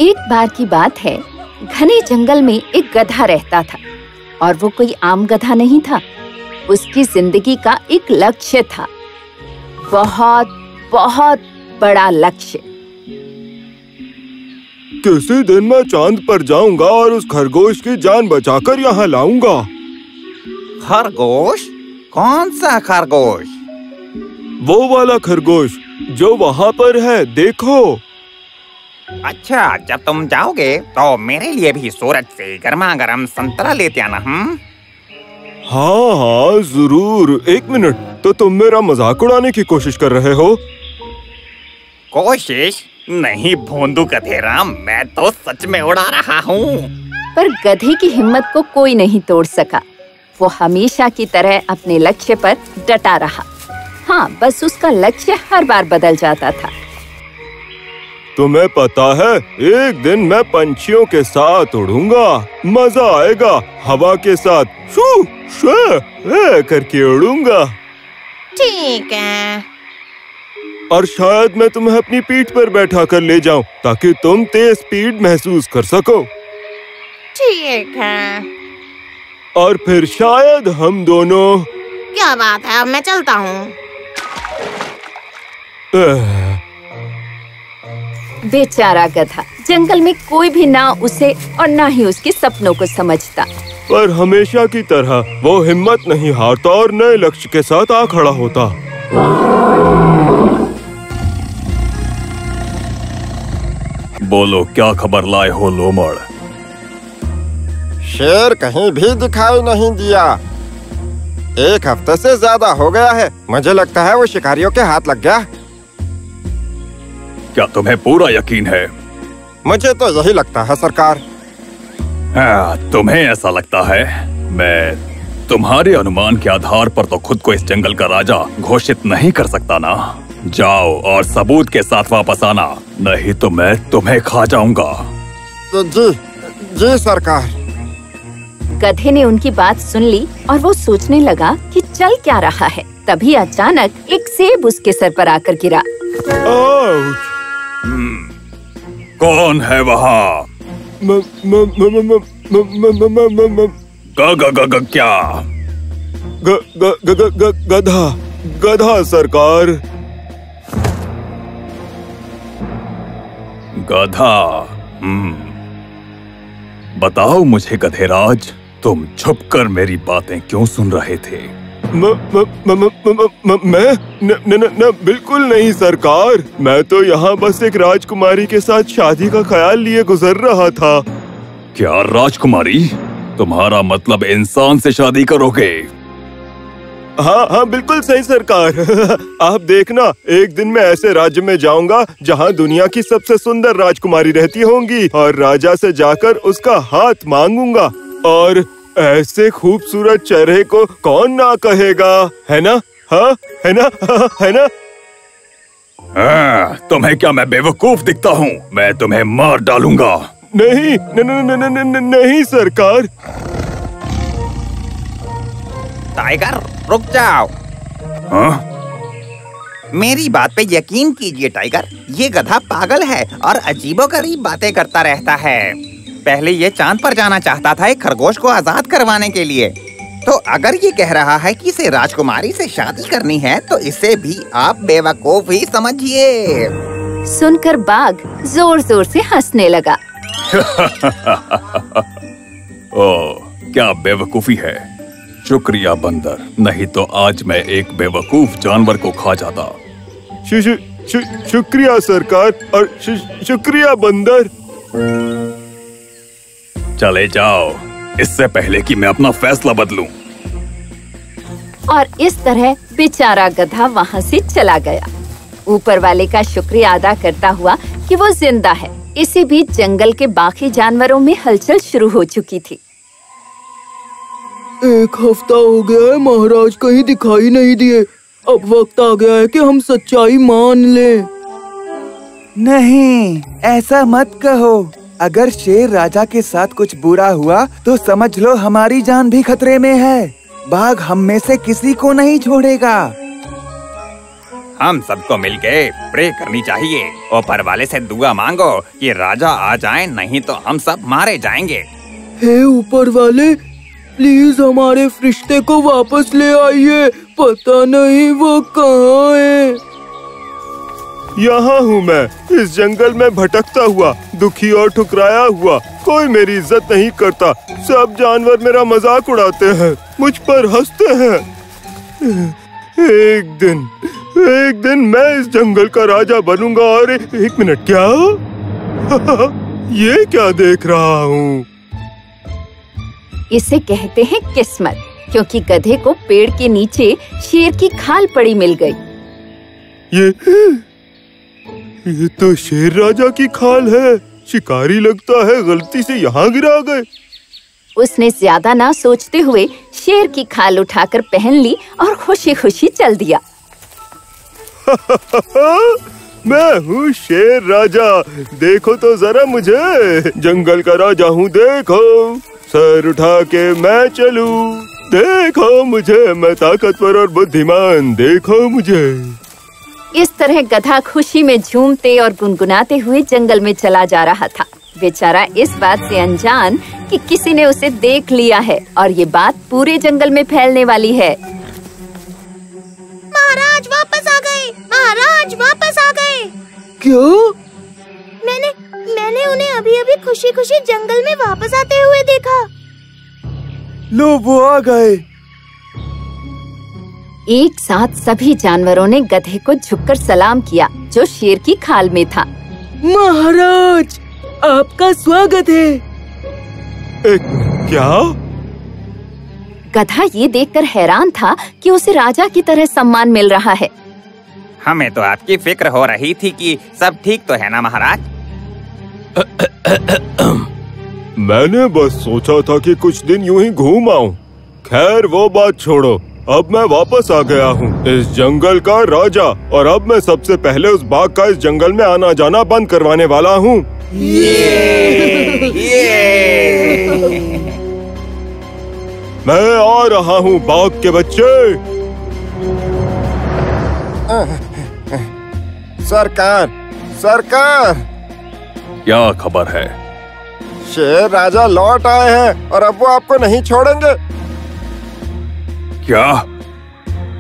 एक बार की बात है, घने जंगल में एक गधा रहता था और वो कोई आम गधा नहीं था। उसकी जिंदगी का एक लक्ष्य था, बहुत बहुत बड़ा लक्ष्य। किसी दिन मैं चांद पर जाऊंगा और उस खरगोश की जान बचाकर यहाँ लाऊंगा। खरगोश? कौन सा खरगोश? वो वाला खरगोश जो वहाँ पर है, देखो। अच्छा, जब तुम जाओगे तो मेरे लिए भी सूरज से गर्मा गर्म संतरा लेते आना। हाँ हाँ जरूर। एक मिनट, तो तुम मेरा मजाक उड़ाने की कोशिश कर रहे हो? कोशिश नहीं भोंदू गधेरा, मैं तो सच में उड़ा रहा हूँ। पर गधे की हिम्मत को कोई नहीं तोड़ सका। वो हमेशा की तरह अपने लक्ष्य पर डटा रहा। हाँ, बस उसका लक्ष्य हर बार बदल जाता था। तुम्हें पता है, एक दिन मैं पंछियों के साथ उड़ूंगा। मजा आएगा। हवा के साथ शू शू करके उड़ूंगा। ठीक है। और शायद मैं तुम्हें अपनी पीठ पर बैठा कर ले जाऊं ताकि तुम तेज स्पीड महसूस कर सको। ठीक है। और फिर शायद हम दोनों। क्या बात है, अब मैं चलता हूँ। बेचारा गधा, जंगल में कोई भी ना उसे और ना ही उसके सपनों को समझता। पर हमेशा की तरह वो हिम्मत नहीं हारता और नए लक्ष्य के साथ आ खड़ा होता। बोलो, क्या खबर लाए हो लोमड़? शेर कहीं भी दिखाई नहीं दिया। एक हफ्ते से ज्यादा हो गया है। मुझे लगता है वो शिकारियों के हाथ लग गया। क्या तुम्हें पूरा यकीन है? मुझे तो यही लगता है सरकार। तुम्हें ऐसा लगता है? मैं तुम्हारे अनुमान के आधार पर तो खुद को इस जंगल का राजा घोषित नहीं कर सकता ना। जाओ और सबूत के साथ वापस आना, नहीं तो मैं तुम्हें खा जाऊंगा। जी जी सरकार। गधे ने उनकी बात सुन ली और वो सोचने लगा कि चल क्या रहा है। तभी अचानक एक सेब उसके सर पर आकर गिरा। कौन है वहाँ? क्या? गधा गधा सरकार। गधा? बताओ मुझे गधेराज, तुम छुपकर मेरी बातें क्यों सुन रहे थे? मैं न बिल्कुल नहीं सरकार। मैं तो यहाँ बस एक राजकुमारी के साथ शादी का ख्याल लिए गुजर रहा था। क्या राजकुमारी? तुम्हारा मतलब इंसान से शादी करोगे? हाँ हाँ बिल्कुल सही सरकार। आप देखना, एक दिन मैं ऐसे राज्य में जाऊंगा जहाँ दुनिया की सबसे सुंदर राजकुमारी रहती होंगी और राजा से जाकर उसका हाथ मांगूंगा। और ऐसे खूबसूरत चेहरे को कौन ना कहेगा, है ना? हाँ है ना? है ना? तुम्हें क्या मैं बेवकूफ दिखता हूँ? मैं तुम्हें मार डालूंगा। नहीं नहीं सरकार। टाइगर, रुक जाओ। हाँ? मेरी बात पे यकीन कीजिए टाइगर, ये गधा पागल है और अजीबोगरीब बातें करता रहता है। पहले ये चांद पर जाना चाहता था एक खरगोश को आजाद करवाने के लिए। तो अगर ये कह रहा है कि इसे राजकुमारी से शादी करनी है तो इसे भी आप बेवकूफ ही समझिए। सुनकर बाघ जोर जोर से हंसने लगा। ओह, क्या बेवकूफी है। शुक्रिया बंदर, नहीं तो आज मैं एक बेवकूफ जानवर को खा जाता। शुक्रिया सरकार और शुक्रिया बंदर। चले जाओ, इससे पहले कि मैं अपना फैसला बदलूं। और इस तरह बेचारा गधा वहाँ से चला गया, ऊपर वाले का शुक्रिया अदा करता हुआ कि वो जिंदा है। इसी बीच जंगल के बाकी जानवरों में हलचल शुरू हो चुकी थी। एक हफ्ता हो गया है, महाराज कहीं दिखाई नहीं दिए। अब वक्त आ गया है कि हम सच्चाई मान लें। नहीं, ऐसा मत कहो। अगर शेर राजा के साथ कुछ बुरा हुआ तो समझ लो हमारी जान भी खतरे में है। बाघ हम में से किसी को नहीं छोड़ेगा। हम सबको मिलके प्रे करनी चाहिए। ऊपर वाले से दुआ मांगो कि राजा आ जाए, नहीं तो हम सब मारे जाएंगे। हे ऊपर वाले, प्लीज हमारे फरिश्ते को वापस ले आइए। पता नहीं वो कहाँ है। यहाँ हूँ मैं, इस जंगल में भटकता हुआ, दुखी और ठुकराया हुआ। कोई मेरी इज्जत नहीं करता। सब जानवर मेरा मजाक उड़ाते हैं, मुझ पर हंसते हैं। एक दिन मैं इस जंगल का राजा बनूंगा। और एक मिनट, क्या ये क्या देख रहा हूँ? इसे कहते हैं किस्मत, क्योंकि गधे को पेड़ के नीचे शेर की खाल पड़ी मिल गई। ये तो शेर राजा की खाल है। शिकारी लगता है गलती से यहाँ गिरा गए। उसने ज्यादा ना सोचते हुए शेर की खाल उठाकर पहन ली और खुशी खुशी चल दिया। मैं हूँ शेर राजा, देखो तो जरा मुझे। जंगल का राजा हूँ, देखो। सर उठा के मैं चलूं, देखो मुझे। मैं ताकतवर और बुद्धिमान, देखो मुझे। इस तरह गधा खुशी में झूमते और गुनगुनाते हुए जंगल में चला जा रहा था। बेचारा इस बात से अनजान कि किसी ने उसे देख लिया है और ये बात पूरे जंगल में फैलने वाली है। महाराज वापस आ गए, महाराज वापस आ गए। क्या? मैंने उन्हें अभी खुशी खुशी जंगल में वापस आते हुए देखा। लो, वो आ गए। एक साथ सभी जानवरों ने गधे को झुककर सलाम किया, जो शेर की खाल में था। महाराज, आपका स्वागत है। क्या? गधा ये देखकर हैरान था कि उसे राजा की तरह सम्मान मिल रहा है। हमें तो आपकी फिक्र हो रही थी कि सब ठीक तो है ना महाराज। मैंने बस सोचा था कि कुछ दिन यूं ही घूम आऊं। खैर वो बात छोड़ो, अब मैं वापस आ गया हूँ, इस जंगल का राजा। और अब मैं सबसे पहले उस बाघ का इस जंगल में आना जाना बंद करवाने वाला हूँ। मैं आ रहा हूँ बाघ के बच्चे। सरकार, क्या खबर है? शेर राजा लौट आए हैं और अब वो आपको नहीं छोड़ेंगे। क्या?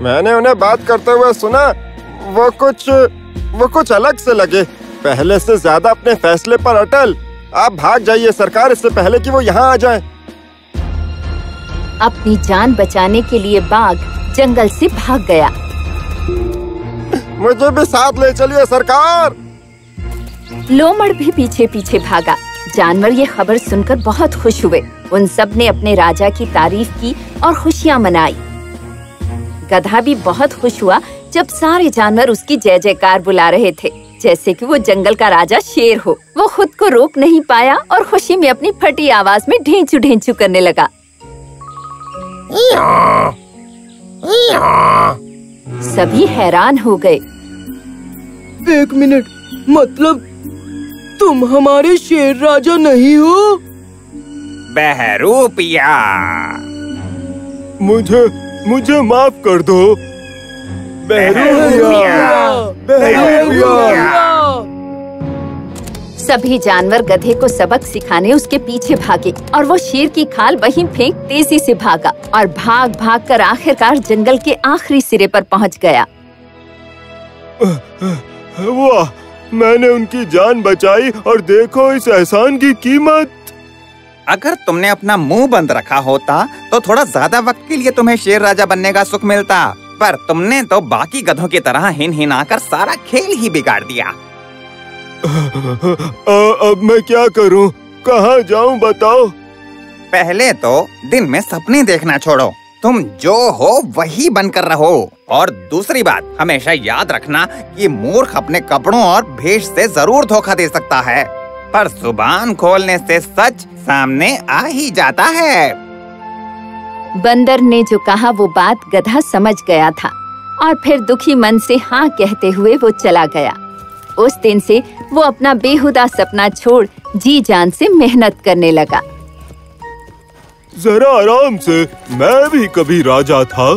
मैंने उन्हें बात करते हुए सुना। वो कुछ अलग से लगे, पहले से ज्यादा अपने फैसले पर अटल। आप भाग जाइए सरकार, इससे पहले कि वो यहाँ आ जाएं। अपनी जान बचाने के लिए बाघ जंगल से भाग गया। मुझे भी साथ ले चलिए सरकार। लोमड़ भी पीछे पीछे भागा। जानवर ये खबर सुनकर बहुत खुश हुए। उन सब ने अपने राजा की तारीफ की और खुशियाँ मनाई। गधा भी बहुत खुश हुआ जब सारे जानवर उसकी जय जयकार बुला रहे थे, जैसे कि वो जंगल का राजा शेर हो। वो खुद को रोक नहीं पाया और खुशी में अपनी फटी आवाज में ढेंचू ढेंचू करने लगा। सभी हैरान हो गए। एक मिनट, मतलब तुम हमारे शेर राजा नहीं हो? बहरूपिया, मुझे माफ कर दो। सभी जानवर गधे को सबक सिखाने उसके पीछे भागे और वो शेर की खाल वहीं फेंक तेजी से भागा और भाग भाग कर आखिरकार जंगल के आखिरी सिरे पर पहुंच गया। वाह, मैंने उनकी जान बचाई और देखो इस एहसान की कीमत। अगर तुमने अपना मुंह बंद रखा होता तो थोड़ा ज्यादा वक्त के लिए तुम्हें शेर राजा बनने का सुख मिलता, पर तुमने तो बाकी गधों की तरह हिन हिनाकर सारा खेल ही बिगाड़ दिया। अब मैं क्या करूं? कहाँ जाऊं बताओ? पहले तो दिन में सपने देखना छोड़ो, तुम जो हो वही बनकर रहो। और दूसरी बात, हमेशा याद रखना कि मूर्ख अपने कपड़ों और भेष से जरूर धोखा दे सकता है, पर जुबान खोलने से सच सामने आ ही जाता है। बंदर ने जो कहा वो बात गधा समझ गया था और फिर दुखी मन से हाँ कहते हुए वो चला गया। उस दिन से वो अपना बेहुदा सपना छोड़ जी जान से मेहनत करने लगा। जरा आराम से, मैं भी कभी राजा था।